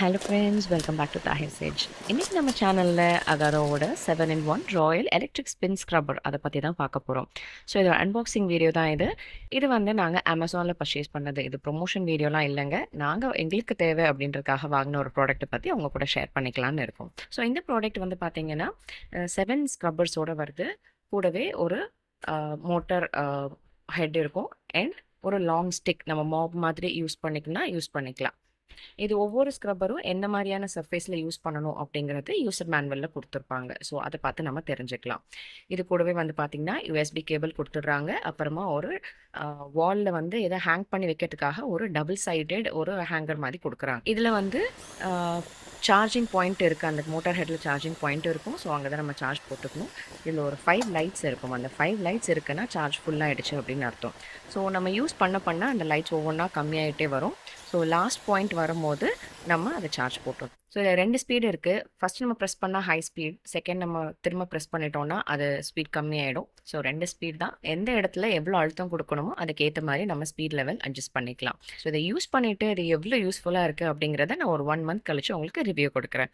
Hello friends, welcome back to Tahir sage. இன்னைக்கு நம்ம சேனலில் அகரோவோட 7-in-1 royal electric spin scrubber அதை பற்றி தான் பார்க்க போகிறோம். ஸோ இதோட அன்பாக்சிங் வீடியோ தான் இது. இது வந்து நாங்கள் அமேசானில் பர்ச்சேஸ் பண்ணது. இது ப்ரொமோஷன் வீடியோலாம் இல்லைங்க. நாங்கள் எங்களுக்கு தேவை அப்படின்றதுக்காக வாங்கின ஒரு ப்ராடக்ட்டை பற்றி அவங்க கூட ஷேர் பண்ணிக்கலாம்னு இருக்கோம். ஸோ இந்த ப்ராடக்ட் வந்து பார்த்தீங்கன்னா 7 ஸ்க்ரப்பர்ஸோடு வருது. கூடவே ஒரு மோட்டர் ஹெட் இருக்கும் அண்ட் ஒரு லாங் ஸ்டிக் நம்ம மாப் மாதிரி யூஸ் பண்ணிக்கலாம். இது ஒவ்வொரு ஸ்க்ரப்பரும் எந்த மாதிரியான சர்ஃபேஸில் யூஸ் பண்ணணும் அப்படிங்கிறது யூசர் மேனுவலில் கொடுத்துருப்பாங்க. ஸோ அதை பார்த்து நம்ம தெரிஞ்சுக்கலாம். இது கூடவே வந்து பார்த்திங்கன்னா யூஎஸ்பி கேபிள் கொடுத்துட்றாங்க. அப்புறமா ஒரு வாலில் வந்து எதை ஹேங் பண்ணி வைக்கிறதுக்காக ஒரு டபுள் சைடட் ஒரு ஹேங்கர் மாதிரி கொடுக்குறாங்க. இதில் வந்து சார்ஜிங் பாயிண்ட் இருக்குது. அந்த மோட்டார் ஹெட்டில் சார்ஜிங் பாயிண்ட் இருக்கும். ஸோ அங்கே தான் நம்ம சார்ஜ் போட்டுக்கணும். இதில் ஒரு 5 லைட்ஸ் இருக்கும். அந்த 5 லைட்ஸ் இருக்குன்னா சார்ஜ் ஃபுல்லாகிடுச்சு அப்படின்னு அர்த்தம். ஸோ நம்ம யூஸ் பண்ண அந்த லைட்ஸ் ஒவ்வொன்றா கம்மியாகிட்டே வரும். ஸோ லாஸ்ட் பாயிண்ட் வரும்போது நம்ம அதை சார்ஜ் போட்டோம். ஸோ இதில் 2 ஸ்பீடு இருக்குது. ஃபஸ்ட் நம்ம ப்ரெஸ் பண்ணால் ஹை ஸ்பீட், செகண்ட் நம்ம திரும்ப ப்ரெஸ் பண்ணிட்டோம்னா அது ஸ்பீட் கம்மியாயிடும். ஸோ 2 ஸ்பீட் தான். எந்த இடத்துல எவ்வளோ அழுத்தம் கொடுக்கணுமோ அதுக்கேற்ற மாதிரி நம்ம ஸ்பீட் லெவல் அட்ஜஸ்ட் பண்ணிக்கலாம். ஸோ இதை யூஸ் பண்ணிவிட்டு இது எவ்வளோ யூஸ்ஃபுல்லாக இருக்குது அப்படிங்கிறத நான் ஒரு 1 மந்த் கழிச்சு உங்களுக்கு ரிவ்யூ கொடுக்குறேன்.